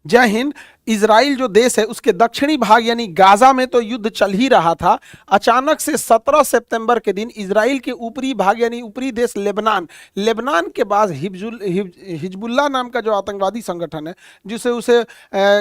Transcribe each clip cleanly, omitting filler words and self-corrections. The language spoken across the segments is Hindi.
जय हिंद। इजराइल जो देश है उसके दक्षिणी भाग यानी गाजा में तो युद्ध चल ही रहा था। अचानक से 17 सितंबर के दिन इजराइल के ऊपरी भाग यानी ऊपरी देश लेबनान, लेबनान के बाद हिजबुल्लाह नाम का जो आतंकवादी संगठन है, जिसे उसे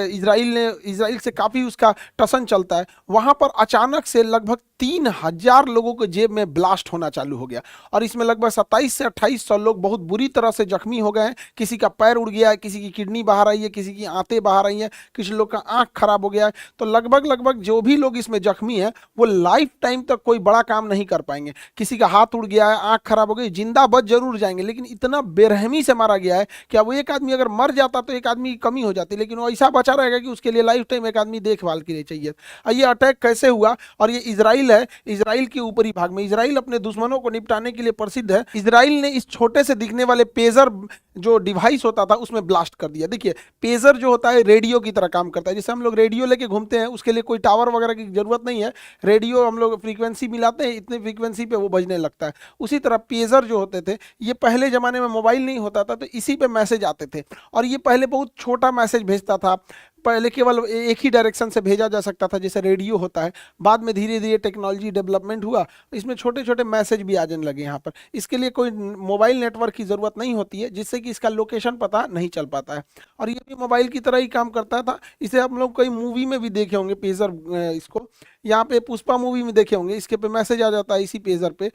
इजराइल से काफ़ी उसका टसन चलता है, वहाँ पर अचानक से लगभग 3,000 लोगों के जेब में ब्लास्ट होना चालू हो गया और इसमें लगभग 27 से 2800 लोग बहुत बुरी तरह से जख्मी हो गए हैं। किसी का पैर उड़ गया है, किसी की किडनी बाहर आई है, किसी की आंतें बाहर आई हैं, किसी लोग का आंख खराब हो गया है। तो लगभग लगभग जो भी लोग इसमें जख्मी है वो लाइफ टाइम तक कोई बड़ा काम नहीं कर पाएंगे। किसी का हाथ उड़ गया है, आंख खराब हो गई, जिंदा बच जरूर जाएंगे, लेकिन इतना बेरहमी से मारा गया है कि अब वो एक आदमी अगर मर जाता तो एक आदमी की कमी हो जाती, लेकिन वो ऐसा बचा रहेगा कि उसके लिए लाइफ टाइम एक आदमी देखभाल के लिए चाहिए। ये अटैक कैसे हुआ? और ये इजराइल है, इजराइल के ऊपरी भाग में। इजराइल अपने दुश्मनों को निपटाने के लिए प्रसिद्ध है। इजराइल ने इस छोटे से दिखने वाले पेजर जो डिवाइस होता था उसमें ब्लास्ट कर दिया। देखिए, पेजर जो होता है रेडियो की तरह काम करता है। जैसे हम लोग रेडियो लेके घूमते हैं, उसके लिए कोई टावर वगैरह की जरूरत नहीं है। रेडियो हम लोग फ्रीक्वेंसी मिलाते हैं, इतने फ्रीक्वेंसी पे वो बजने लगता है। उसी तरह पेजर जो होते थे, ये पहले ज़माने में मोबाइल नहीं होता था तो इसी पे मैसेज आते थे, और ये पहले बहुत छोटा मैसेज भेजता था। पहले केवल एक ही डायरेक्शन से भेजा जा सकता था जैसे रेडियो होता है। बाद में धीरे धीरे टेक्नोलॉजी डेवलपमेंट हुआ, इसमें छोटे छोटे मैसेज भी आ जाने लगे यहाँ पर। इसके लिए कोई मोबाइल नेटवर्क की ज़रूरत नहीं होती है, जिससे कि इसका लोकेशन पता नहीं चल पाता है। और ये भी मोबाइल की तरह ही काम करता था। इसे आप लोग कई मूवी में भी देखे होंगे पेजर, इसको यहाँ पे पुष्पा मूवी में देखे होंगे, इसके पे मैसेज आ जाता है इसी पेजर पे।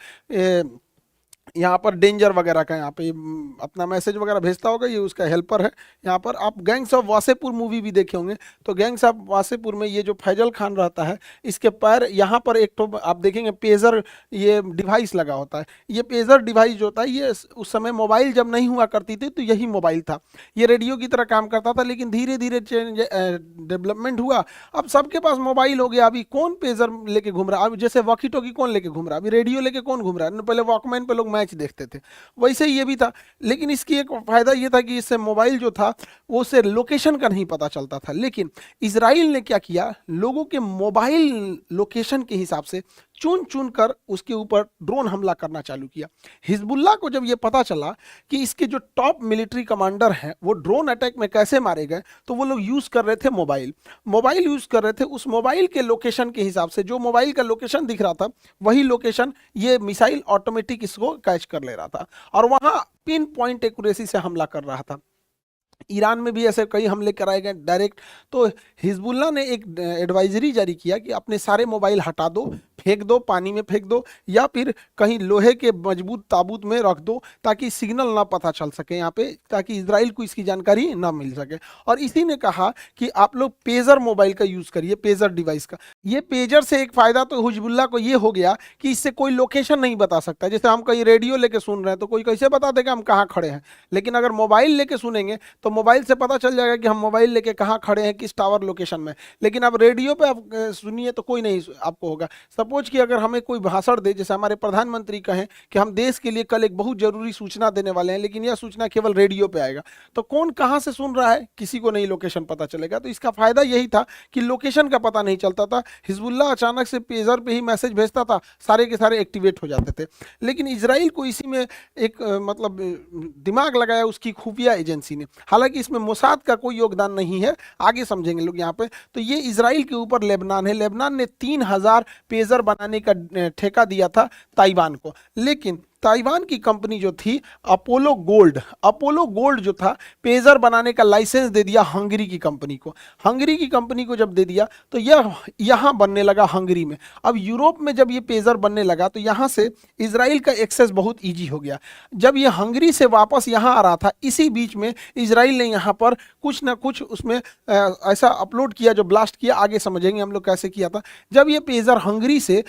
यहाँ पर डेंजर वगैरह का यहाँ पे अपना मैसेज वगैरह भेजता होगा, ये उसका हेल्पर है। यहाँ पर आप गैंग्स ऑफ वासेपुर मूवी भी देखे होंगे, तो गैंग्स ऑफ वासेपुर में ये जो फैजल खान रहता है, इसके पैर यहाँ पर एक तो आप देखेंगे पेजर ये डिवाइस लगा होता है। ये पेजर डिवाइस जो होता है ये उस समय मोबाइल जब नहीं हुआ करती थी तो यही मोबाइल था। ये रेडियो की तरह काम करता था, लेकिन धीरे धीरे चेंज डेवलपमेंट हुआ। अब सबके पास मोबाइल हो गया। अभी कौन पेजर लेके घूम रहा है? अब जैसे वॉकी टॉकी कौन लेके घूम रहा है? अभी रेडियो लेके कौन घूम रहा है? पहले वॉकमैन पे लोग मैच देखते थे, वैसे ही ये भी था। लेकिन इसकी एक फायदा ये था कि इससे मोबाइल जो था वो उससे लोकेशन का नहीं पता चलता था। लेकिन इजराइल ने क्या किया, लोगों के मोबाइल लोकेशन के हिसाब से चुन चुन कर उसके ऊपर ड्रोन हमला करना चालू किया। हिजबुल्लाह को जब ये पता चला कि इसके जो टॉप मिलिट्री कमांडर हैं वो ड्रोन अटैक में कैसे मारे गए, तो वो लोग यूज़ कर रहे थे मोबाइल यूज़ कर रहे थे। उस मोबाइल के लोकेशन के हिसाब से जो मोबाइल का लोकेशन दिख रहा था वही लोकेशन ये मिसाइल ऑटोमेटिक इसको कैच कर ले रहा था और वहाँ पिन पॉइंट एक्यूरेसी से हमला कर रहा था। ईरान में भी ऐसे कई हमले कराए गए डायरेक्ट। तो हिजबुल्लाह ने एक एडवाइजरी जारी किया कि अपने सारे मोबाइल हटा दो, फेंक दो, पानी में फेंक दो, या फिर कहीं लोहे के मजबूत ताबूत में रख दो ताकि सिग्नल ना पता चल सके यहाँ पे, ताकि इजराइल को इसकी जानकारी ना मिल सके। और इसी ने कहा कि आप लोग पेजर मोबाइल का यूज़ करिए, पेजर डिवाइस का। ये पेजर से एक फ़ायदा तो हिजबुल्लाह को ये हो गया कि इससे कोई लोकेशन नहीं बता सकता। जैसे हम कहीं रेडियो लेके सुन रहे हैं तो कोई कैसे बता देगा हम कहाँ खड़े हैं, लेकिन अगर मोबाइल लेके सुनेंगे तो मोबाइल से पता चल जाएगा कि हम मोबाइल लेके कहाँ खड़े हैं, किस टावर लोकेशन में। लेकिन अब रेडियो पे आप सुनिए तो कोई नहीं आपको होगा। सपोज कि अगर हमें कोई भाषण दे, जैसे हमारे प्रधानमंत्री कहें कि हम देश के लिए कल एक बहुत जरूरी सूचना देने वाले हैं, लेकिन यह सूचना केवल रेडियो पे आएगा, तो कौन कहाँ से सुन रहा है किसी को नहीं लोकेशन पता चलेगा। तो इसका फायदा यही था कि लोकेशन का पता नहीं चलता था। हिजबुल्लाह अचानक से पेजर पे ही मैसेज भेजता था, सारे के सारे एक्टिवेट हो जाते थे। लेकिन इजराइल को इसी में एक मतलब दिमाग लगाया उसकी खुफिया एजेंसी ने। हालांकि इसमें मोसाद का कोई योगदान नहीं है, आगे समझेंगे लोग यहाँ पे। तो ये इजराइल के ऊपर लेबनान है। लेबनान ने 3,000 पेजर बनाने का ठेका दिया था ताइवान को, लेकिन ताइवान की कंपनी जो थी अपोलो गोल्ड जो था पेजर बनाने का लाइसेंस दे दिया हंगरी की कंपनी को। हंगरी की कंपनी को जब दे दिया तो यह यहाँ बनने लगा हंगरी में। अब यूरोप में जब ये पेजर बनने लगा तो यहाँ से इजराइल का एक्सेस बहुत ईजी हो गया। जब ये हंगरी से वापस यहाँ आ रहा था, इसी बीच में इजराइल ने यहाँ पर कुछ ना कुछ उसमें ऐसा अपलोड किया जो ब्लास्ट किया। आगे समझेंगे हम लोग कैसे किया था। जब ये पेजर हंगरी से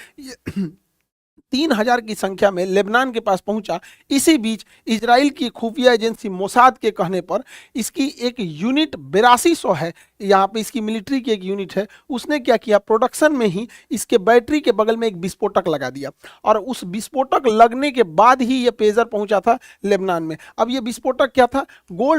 3,000 की संख्या में लेबनान के पास पहुंचा, इसी बीच इजराइल की खुफिया एजेंसी मोसाद के कहने पर इसकी एक यूनिट 8200 है, यहाँ पे इसकी मिलिट्री की एक यूनिट है, उसने क्या किया, प्रोडक्शन में ही इसके बैटरी के बगल में एक विस्फोटक लगा दिया और उस विस्फोटक लगने के बाद ही ये पेजर पहुंचा था लेबनान में। अब ये विस्फोटक क्या था,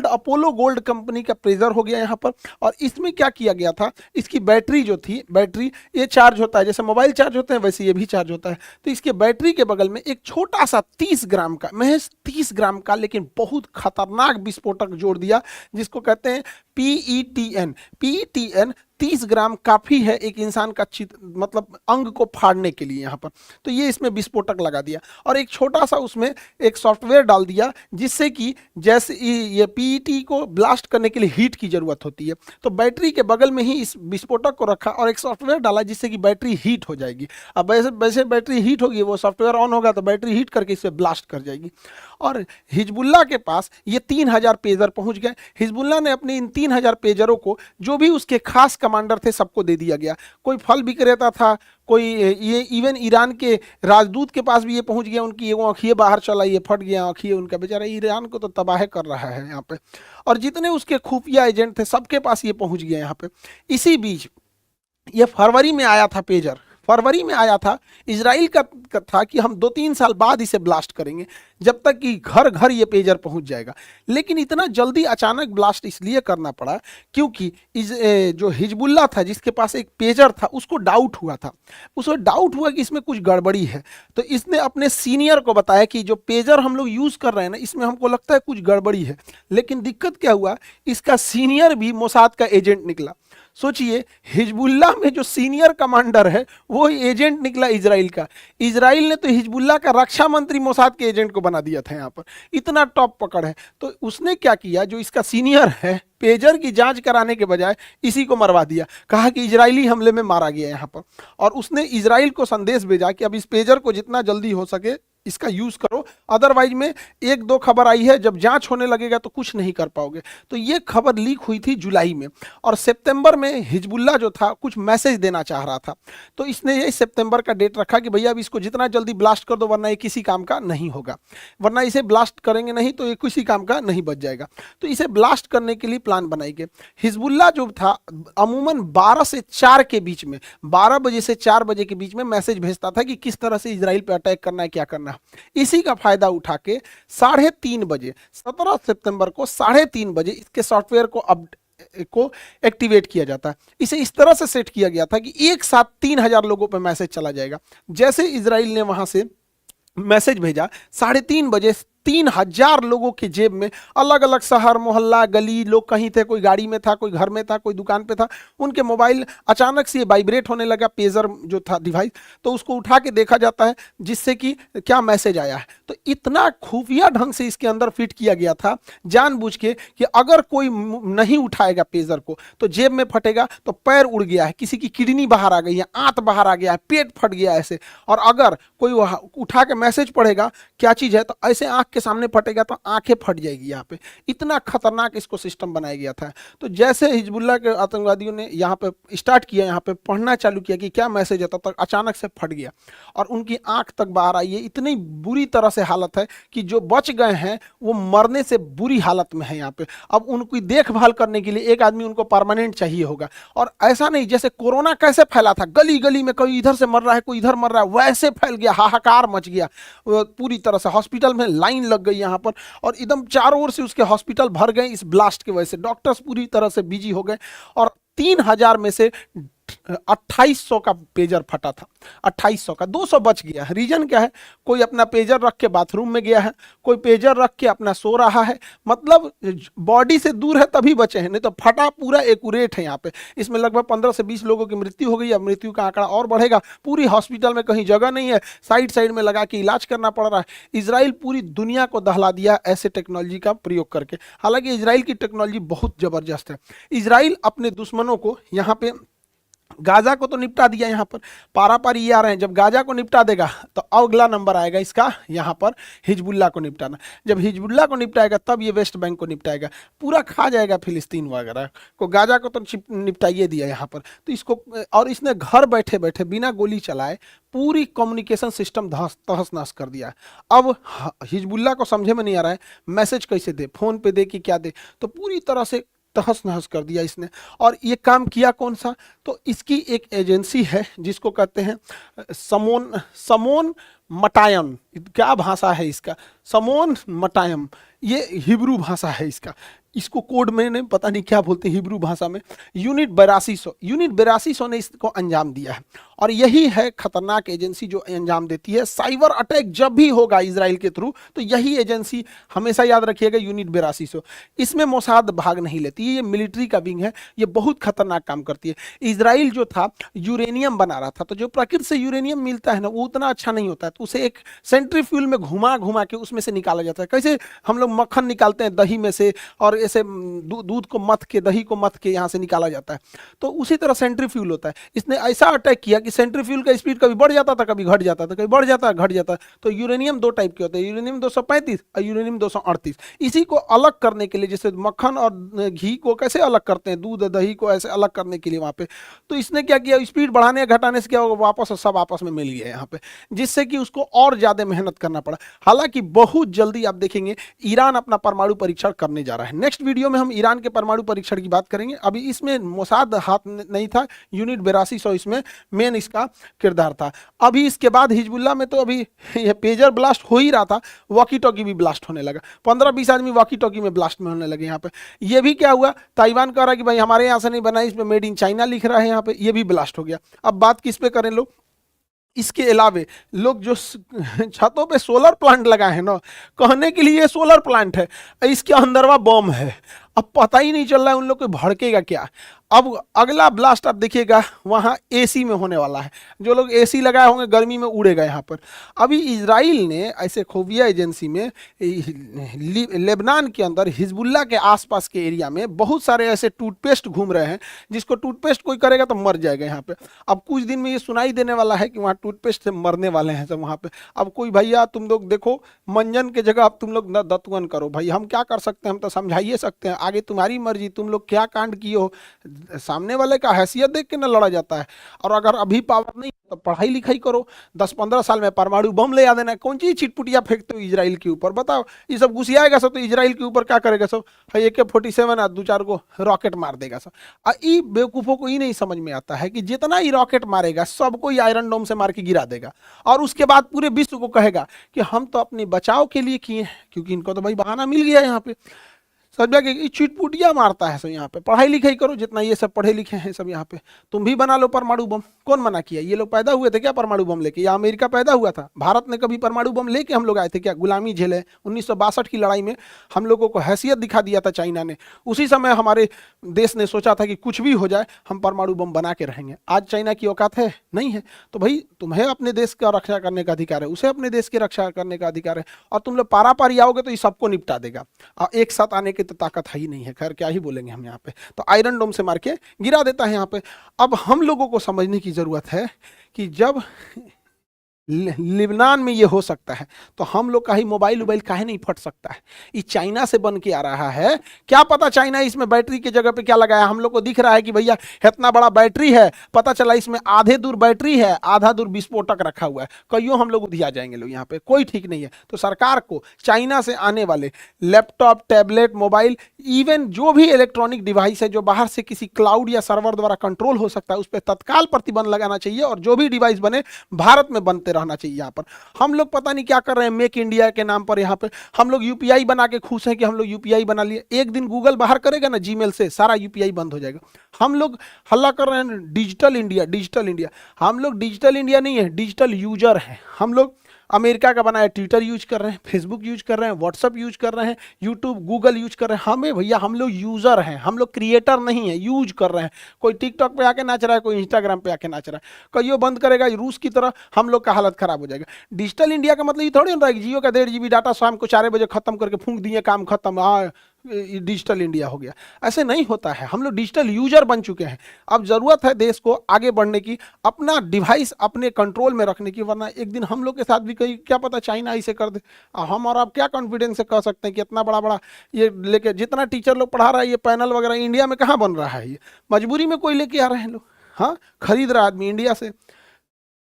अपोलो गोल्ड कंपनी का पेजर हो गया यहाँ पर। और इसमें क्या किया गया था, इसकी बैटरी जो थी, बैटरी ये चार्ज होता है जैसे मोबाइल चार्ज होते हैं वैसे ये भी चार्ज होता है। तो इसके बैटरी के बगल में एक छोटा सा 30 ग्राम का, महज 30 ग्राम का लेकिन बहुत खतरनाक विस्फोटक जोड़ दिया, जिसको कहते हैं PETN, PETN 30 ग्राम काफी है एक इंसान का मतलब अंग को फाड़ने के लिए यहाँ पर। तो ये इसमें विस्फोटक लगा दिया और एक छोटा सा उसमें एक सॉफ्टवेयर डाल दिया जिससे कि जैसे ये पीईटी को ब्लास्ट करने के लिए हीट की जरूरत होती है, तो बैटरी के बगल में ही इस विस्फोटक को रखा और एक सॉफ्टवेयर डाला जिससे कि बैटरी हीट हो जाएगी। अब वैसे वैसे बैटरी हीट होगी, वो सॉफ्टवेयर ऑन होगा तो बैटरी हीट करके इसे ब्लास्ट कर जाएगी। और हिजबुल्ला के पास ये 3000 पेजर पहुंच गए। हिजबुल्ला ने अपने इन 3000 पेजरों को जो भी उसके खास कमांडर थे सबको दे दिया गया। कोई फल विक्रेता था, कोई ये इवन ईरान के राजदूत के पास भी ये पहुंच गया, उनकी वो आँखिए बाहर चला, ये फट गया आँखिए उनका, बेचारा ईरान को तो तबाह कर रहा है यहाँ पे। और जितने उसके खुफिया एजेंट थे सबके पास ये पहुंच गया यहाँ पे। इसी बीच ये फरवरी में आया था पेजर, फरवरी में आया था। इजराइल का था कि हम 2-3 साल बाद इसे ब्लास्ट करेंगे, जब तक कि घर घर ये पेजर पहुंच जाएगा। लेकिन इतना जल्दी अचानक ब्लास्ट इसलिए करना पड़ा क्योंकि जो हिजबुल्ला था जिसके पास एक पेजर था उसको डाउट हुआ था, उसको डाउट हुआ कि इसमें कुछ गड़बड़ी है। तो इसने अपने सीनियर को बताया कि जो पेजर हम लोग यूज़ कर रहे हैं ना, इसमें हमको लगता है कुछ गड़बड़ी है। लेकिन दिक्कत क्या हुआ, इसका सीनियर भी मोसाद का एजेंट निकला। सोचिए, हिजबुल्ला में जो सीनियर कमांडर है वो एजेंट निकला इजराइल का। इजराइल ने तो हिजबुल्ला का रक्षा मंत्री मोसाद के एजेंट को बना दिया था यहाँ पर, इतना टॉप पकड़ है। तो उसने क्या किया, जो इसका सीनियर है, पेजर की जांच कराने के बजाय इसी को मरवा दिया, कहा कि इजरायली हमले में मारा गया यहाँ पर। और उसने इजराइल को संदेश भेजा कि अब इस पेजर को जितना जल्दी हो सके इसका यूज करो, अदरवाइज में 1-2 खबर आई है, जब जांच होने लगेगा तो कुछ नहीं कर पाओगे। तो ये खबर लीक हुई थी जुलाई में, और सितंबर में हिजबुल्ला जो था कुछ मैसेज देना चाह रहा था, तो इसने ये सितंबर का डेट रखा कि भैया अब इसको जितना जल्दी ब्लास्ट कर दो, वरना ये किसी काम का नहीं होगा, वरना इसे ब्लास्ट करेंगे नहीं तो ये किसी काम का नहीं बच जाएगा। तो इसे ब्लास्ट करने के लिए प्लान बनाई गई। हिजबुल्ला जो था अमूमन 12 से 4 के बीच में, 12 बजे से 4 बजे के बीच में मैसेज भेजता था कि किस तरह से इजराइल पर अटैक करना है, क्या करना है। इसी का फायदा उठा के 3:30 बजे 17 सितंबर को 3:30 बजे इसके सॉफ्टवेयर को एक्टिवेट किया जाता है। इसे इस तरह से सेट किया गया था कि एक साथ 3000 लोगों पर मैसेज चला जाएगा। जैसे इजराइल ने वहां से मैसेज भेजा, 3:30 बजे 3000 लोगों के जेब में, अलग अलग शहर मोहल्ला गली, लोग कहीं थे, कोई गाड़ी में था, कोई घर में था, कोई दुकान पे था, उनके मोबाइल अचानक से वाइब्रेट होने लगा, पेजर जो था डिवाइस, तो उसको उठा के देखा जाता है जिससे कि क्या मैसेज आया है। तो इतना खुफिया ढंग से इसके अंदर फिट किया गया था जानबूझ के कि अगर कोई नहीं उठाएगा पेजर को तो जेब में फटेगा, तो पैर उड़ गया है, किसी की किडनी बाहर आ गई है, आंत बाहर आ गया है, पेट फट गया ऐसे, और अगर कोई उठा के मैसेज पढ़ेगा क्या चीज़ है तो ऐसे आंख के सामने फटेगा तो आंखें फट जाएगी यहाँ पे। इतना खतरनाक इसको सिस्टम बनाया गया था। तो जैसे हिजबुल्ला के आतंकवादियों ने यहाँ पे स्टार्ट किया, यहाँ पे पढ़ना चालू किया कि क्या मैसेज है, तब तक अचानक से फट गया और उनकी आंख तक बाहर आई है। इतनी बुरी तरह से हालत है कि जो बच गए हैं वो मरने से बुरी हालत में है यहाँ पे। अब उनकी देखभाल करने के लिए एक आदमी उनको परमानेंट चाहिए होगा। और ऐसा नहीं जैसे कोरोना कैसे फैला था, गली गली में कोई इधर से मर रहा है, कोई इधर मर रहा है, वैसे फैल गया, हाहाकार मच गया पूरी तरह से। हॉस्पिटल में लाइन लग गई यहाँ पर और एकदम चारों ओर से उसके हॉस्पिटल भर गए इस ब्लास्ट की वजह से। डॉक्टर्स पूरी तरह से बिजी हो गए और 3000 में से 2800 का पेजर फटा था, 2800 का, 200 बच गया है। रीजन क्या है, कोई अपना पेजर रख के बाथरूम में गया है, कोई पेजर रख के अपना सो रहा है, मतलब बॉडी से दूर है तभी बचे हैं, नहीं तो फटा पूरा एक्यूरेट है यहाँ पे। इसमें लगभग 15 से 20 लोगों की मृत्यु हो गई। अब मृत्यु का आंकड़ा और बढ़ेगा। पूरी हॉस्पिटल में कहीं जगह नहीं है, साइड साइड में लगा के इलाज करना पड़ रहा है। इजराइल पूरी दुनिया को दहला दिया ऐसे टेक्नोलॉजी का प्रयोग करके। हालांकि इजराइल की टेक्नोलॉजी बहुत जबरदस्त है। इजराइल अपने दुश्मनों को यहाँ पे, गाजा को तो निपटा दिया, यहाँ पर पारा पारी ये आ रहे हैं, जब गाजा को निपटा देगा तो अगला नंबर आएगा इसका यहाँ पर हिजबुल्ला को निपटाना। जब हिजबुल्ला को निपटाएगा तब ये वेस्ट बैंक को निपटाएगा, पूरा खा जाएगा फिलिस्तीन वगैरह को। गाजा को तो निपटाइए दिया यहाँ पर। तो इसको, और इसने घर बैठे बैठे बिना गोली चलाए पूरी कम्युनिकेशन सिस्टम तहस नहस कर दिया। अब हिजबुल्ला को समझे में नहीं आ रहा है मैसेज कैसे दे, फोन पे दे कि क्या दे, तो पूरी तरह से तहस नहस कर दिया इसने। और ये काम किया कौन सा, तो इसकी एक एजेंसी है जिसको कहते हैं समोन मटायम। क्या भाषा है इसका, समोन मटायम, ये हिब्रू भाषा है इसका। इसको कोड में ने पता नहीं क्या बोलते हैं हिब्रू भाषा में, यूनिट 8200 ने इसको अंजाम दिया है। और यही है खतरनाक एजेंसी जो अंजाम देती है साइबर अटैक जब भी होगा इजराइल के थ्रू, तो यही एजेंसी, हमेशा याद रखिएगा, यूनिट 8200। इसमें मोसाद भाग नहीं लेती, ये मिलिट्री का विंग है, ये बहुत खतरनाक काम करती है। इजराइल जो था यूरेनियम बना रहा था, तो जो प्रकृति से यूरेनियम मिलता है ना वो उतना अच्छा नहीं होता है, तो उसे एक सेंट्रीफ्यूल में घुमा घुमा के उसमें से निकाला जाता है। कैसे हम लोग मक्खन निकालते हैं दही में से, और ऐसे दूध को मथ के, दही को मथ के यहाँ से निकाला जाता है, तो उसी तरह सेंट्रीफ्यूल होता है। इसने ऐसा अटैक किया कि सेंट्रीफ्यूल का स्पीड कभी बढ़ जाता था, कभी घट जाता था, कभी बढ़ जाता घट जाता। तो यूरेनियम दो टाइप के होते हैं, यूरेनियम 235 और यूरेनियम 238। इसी को अलग करने के लिए, जैसे मक्खन और घी को कैसे अलग करते हैं, दूध दही को ऐसे अलग करने के लिए वहाँ पे, तो इसने क्या किया, स्पीड बढ़ाने घटाने से क्या होगा, वापस सब आपस में मिल गया यहाँ पे, जिससे कि उसको और ज्यादा मेहनत करना पड़ा। हालांकि बहुत जल्दी आप देखेंगे ईरान अपना परमाणु परीक्षण करने जा रहा है। नेक्स्ट वीडियो में हम ईरान के परमाणु परीक्षण की बात करेंगे। अभी इसमें मोसाद हाथ नहीं था, यूनिट 8200 इसमें मेन इसका किरदार था। अभी इसके बाद हिजबुल्लाह में तो अभी ये पेजर ब्लास्ट हो ही रहा था, वॉकी टॉकी भी ब्लास्ट होने लगा, 15-20 आदमी वॉकी टॉकी में ब्लास्ट में होने लगे यहाँ पे। ये भी क्या हुआ, ताइवान कह रहा है कि भाई हमारे यहाँ से नहीं बना, इसमें मेड इन चाइना लिख रहा है यहाँ पे, ये भी ब्लास्ट हो गया। अब बात किस पे करें लोग, इसके अलावे लोग जो छतों पे सोलर प्लांट लगाए हैं ना, कहने के लिए सोलर प्लांट है, इसके अंदरवा बम है। अब पता ही नहीं चल रहा है उन लोग को भड़केगा क्या। अब अगला ब्लास्ट आप देखिएगा वहाँ एसी में होने वाला है, जो लोग एसी लगाए होंगे गर्मी में उड़ेगा यहाँ पर। अभी इजराइल ने ऐसे खुफिया एजेंसी में लेबनान के अंदर हिजबुल्लाह के आसपास के एरिया में बहुत सारे ऐसे टूथपेस्ट घूम रहे हैं, जिसको टूथपेस्ट कोई करेगा तो मर जाएगा यहाँ पे। अब कुछ दिन में ये सुनाई देने वाला है कि वहाँ टूथपेस्ट से मरने वाले हैं सब वहाँ पे। अब कोई भैया तुम लोग देखो, मंजन के जगह अब तुम लोग न दत्तवन करो भाई, हम क्या कर सकते हैं, हम तो समझाइए सकते हैं, आगे तुम्हारी मर्जी, तुम लोग क्या कांड किए हो। सामने वाले का हैसियत देख के ना लड़ा जाता है। और अगर अभी पावर नहीं तो पढ़ाई लिखाई करो, 10-15 साल में परमाणु बम ले आ देना। कौन चीज चिटपुटिया फेंकते हो इजराइल के ऊपर, बताओ। ये सब घुसियाएगा सब तो इजराइल के ऊपर क्या करेगा सब, AK-47 दो चार को रॉकेट मार देगा सब। ई बेवकूफों को ही नहीं समझ में आता है कि जितना ही रॉकेट मारेगा सबको आयरन डोम से मार के गिरा देगा, और उसके बाद पूरे विश्व को कहेगा कि हम तो अपने बचाव के लिए किए हैं, क्योंकि इनको तो भाई बहाना मिल गया यहाँ पे। सब जगह चिटपुटिया मारता है सब यहाँ पे। पढ़ाई लिखाई करो, जितना ये सब पढ़े लिखे हैं सब यहाँ पे, तुम भी बना लो परमाणु बम। कौन मना किया, ये लोग पैदा हुए थे क्या परमाणु बम लेके, या अमेरिका पैदा हुआ था? भारत ने कभी परमाणु बम लेके हम लोग आए थे क्या? गुलामी झेले, 1962 की लड़ाई में हम लोगों को हैसियत दिखा दिया था चाइना ने। उसी समय हमारे देश ने सोचा था कि कुछ भी हो जाए हम परमाणु बम बना के रहेंगे। आज चाइना की औकात है? नहीं है। तो भाई तुम्हें अपने देश का रक्षा करने का अधिकार है, उसे अपने देश की रक्षा करने का अधिकार है। और तुम लोग पारा पारी आओगे तो ये सबको निपटा देगा, और एक साथ आने की तो ताकत है ही नहीं है। खैर क्या ही बोलेंगे हम यहाँ पे, तो आयरन डोम से मार के गिरा देता है यहाँ पे। अब हम लोगों को समझने की जरूरत है कि जब लेबनान में ये हो सकता है तो हम लोग का ही मोबाइल काहे नहीं फट सकता है? ये चाइना से बन के आ रहा है, क्या पता चाइना इसमें बैटरी की जगह पे क्या लगाया। हम लोग को दिख रहा है कि भैया इतना बड़ा बैटरी है, पता चला इसमें आधे दूर बैटरी है, आधा दूर विस्फोटक रखा हुआ है। कईयों हम लोग उधिया जाएंगे लोग यहाँ पे, कोई ठीक नहीं है। तो सरकार को चाइना से आने वाले लैपटॉप, टैबलेट, मोबाइल, इवन जो भी इलेक्ट्रॉनिक डिवाइस है जो बाहर से किसी क्लाउड या सर्वर द्वारा कंट्रोल हो सकता है, उस पर तत्काल प्रतिबंध लगाना चाहिए। और जो भी डिवाइस बने भारत में बनते रहना चाहिए। यहाँ पर हम लोग पता नहीं क्या कर रहे हैं, मेक इंडिया के नाम पर यहाँ पे हम लोग यूपीआई बना के खुश हैं कि हम लोग यूपीआई बना लिए। एक दिन गूगल बाहर करेगा ना जीमेल से, सारा यूपीआई बंद हो जाएगा। हम लोग हल्ला कर रहे हैं डिजिटल इंडिया, डिजिटल इंडिया। हम लोग डिजिटल इंडिया नहीं है, डिजिटल यूजर हैं हम लोग। अमेरिका का बनाया ट्विटर यूज कर रहे हैं, फेसबुक यूज कर रहे हैं, व्हाट्सअप यूज कर रहे हैं, यूट्यूब, गूगल यूज कर रहे हैं। हमें भैया हम लोग यूजर हैं, हम लोग क्रिएटर नहीं है, यूज कर रहे हैं। कोई टिकटॉक पे आके नाच रहा है, कोई इंस्टाग्राम पे आके नाच रहा है। कईयों बंद करेगा रूस की तरह, हम लोग का हालत खराब हो जाएगा। डिजिटल इंडिया का मतलब ये थोड़ी होता है कि जियो का 1.5 GB डाटा शाम को 4 बजे खत्म करके फूंक दिए, काम खत्म, हाँ डिजिटल इंडिया हो गया। ऐसे नहीं होता है, हम लोग डिजिटल यूजर बन चुके हैं। अब जरूरत है देश को आगे बढ़ने की, अपना डिवाइस अपने कंट्रोल में रखने की, वरना एक दिन हम लोग के साथ भी कहीं क्या पता चाइना ऐसे कर दे। हम और आप क्या कॉन्फिडेंस से कह सकते हैं कि इतना बड़ा बड़ा ये लेके, जितना टीचर लोग पढ़ा रहा है ये पैनल वगैरह इंडिया में कहाँ बन रहा है? ये मजबूरी में कोई लेके आ रहे हैं लोग, हाँ खरीद रहा आदमी इंडिया से।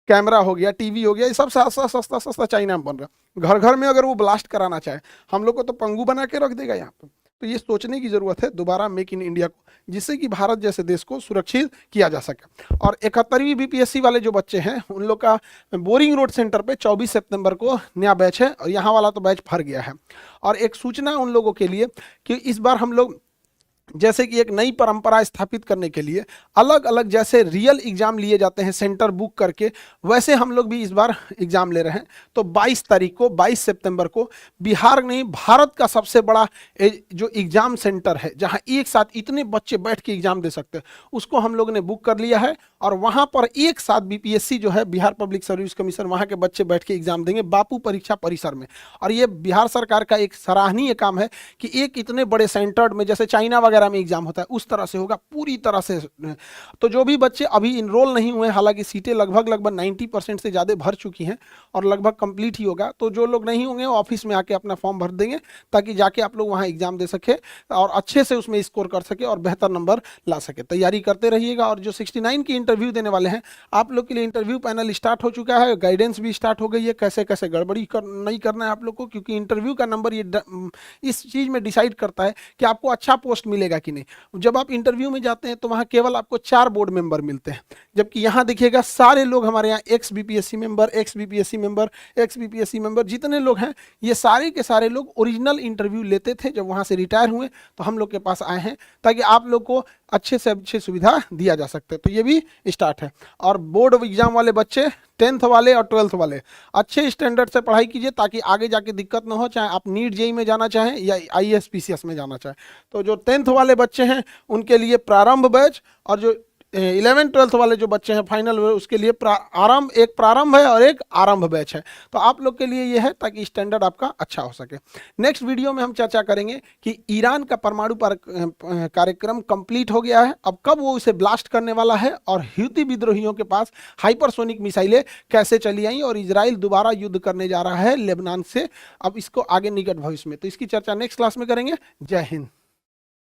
कैमरा हो गया, टीवी हो गया, ये सब सस्ता सस्ता सस्ता चाइना में बन रहा है। घर घर में अगर वो ब्लास्ट कराना चाहे हम लोग को तो पंगु बना के रख देगा यहाँ पे। तो ये सोचने की जरूरत है दोबारा मेक इन इंडिया को, जिससे कि भारत जैसे देश को सुरक्षित किया जा सके। और 71वीं बीपीएससी वाले जो बच्चे हैं उन लोग का बोरिंग रोड सेंटर पे 24 सितंबर को नया बैच है, और यहाँ वाला तो बैच भर गया है। और एक सूचना उन लोगों के लिए कि इस बार हम लोग जैसे कि एक नई परंपरा स्थापित करने के लिए अलग अलग जैसे रियल एग्जाम लिए जाते हैं सेंटर बुक करके, वैसे हम लोग भी इस बार एग्जाम ले रहे हैं। तो 22 तारीख को 22 सितंबर को बिहार नहीं भारत का सबसे बड़ा जो एग्जाम सेंटर है जहां एक साथ इतने बच्चे बैठ के एग्जाम दे सकते हैं, उसको हम लोग ने बुक कर लिया है। और वहां पर एक साथ बीपीएससी जो है बिहार पब्लिक सर्विस कमीशन, वहां के बच्चे बैठ के एग्जाम देंगे बापू परीक्षा परिसर में। और ये बिहार सरकार का एक सराहनीय काम है कि एक इतने बड़े सेंटर में, जैसे चाइना वगैरह में एग्जाम होता है उस तरह से होगा पूरी तरह से। तो जो भी बच्चे अभी इनरोल नहीं हुए, हालांकि सीटें लगभग 90% से ज़्यादा भर चुकी हैं और लगभग कंप्लीट ही होगा, तो जो लोग नहीं होंगे वो ऑफिस में आके अपना फॉर्म भर देंगे ताकि जाके आप लोग वहाँ एग्जाम दे सके और अच्छे से उसमें स्कोर कर सके और बेहतर नंबर ला सके। तैयारी करते रहिएगा। और जो 69 की इंटरव्यू देने वाले हैं आप लोग के लिए इंटरव्यू पैनल स्टार्ट हो चुका है, गाइडेंस भी स्टार्ट हो गई है, कैसे कैसे गड़बड़ी नहीं करना है आप लोग को, क्योंकि इंटरव्यू का नंबर ये इस चीज़ में डिसाइड करता है कि आपको अच्छा पोस्ट मिलेगा कि नहीं। जब आप इंटरव्यू में जाते हैं तो वहाँ केवल आपको 4 बोर्ड मेंबर मिलते हैं, जबकि यहाँ देखिएगा सारे लोग हमारे यहाँ x BPSC member, x BPSC member, x BPSC member, जितने लोग हैं ये सारे के सारे लोग ओरिजिनल इंटरव्यू लेते थे जब वहाँ से रिटायर हुए तो हम लोग के पास आए हैं ताकि आप लोग को अच्छे से अच्छी सुविधा दिया जा सकते हैं। तो ये भी स्टार्ट है। और बोर्ड एग्जाम वाले बच्चे 10th वाले और 12th वाले अच्छे स्टैंडर्ड से पढ़ाई कीजिए ताकि आगे जाके दिक्कत ना हो, चाहे आप नीट जेई में जाना चाहें या आईएएस पीसीएस में जाना चाहें। तो जो 10th वाले बच्चे हैं उनके लिए प्रारंभ बैच, और जो 11th 12th वाले जो बच्चे हैं फाइनल उसके लिए एक प्रारंभ है और एक आरंभ बैच है। तो आप लोग के लिए ये है ताकि स्टैंडर्ड आपका अच्छा हो सके। नेक्स्ट वीडियो में हम चर्चा करेंगे कि ईरान का परमाणु कार्यक्रम कंप्लीट हो गया है, अब कब वो उसे ब्लास्ट करने वाला है, और हूती विद्रोहियों के पास हाइपरसोनिक मिसाइलें कैसे चली आई, और इजराइल दोबारा युद्ध करने जा रहा है लेबनान से अब इसको आगे निकट भविष्य में। तो इसकी चर्चा नेक्स्ट क्लास में करेंगे। जय हिंद।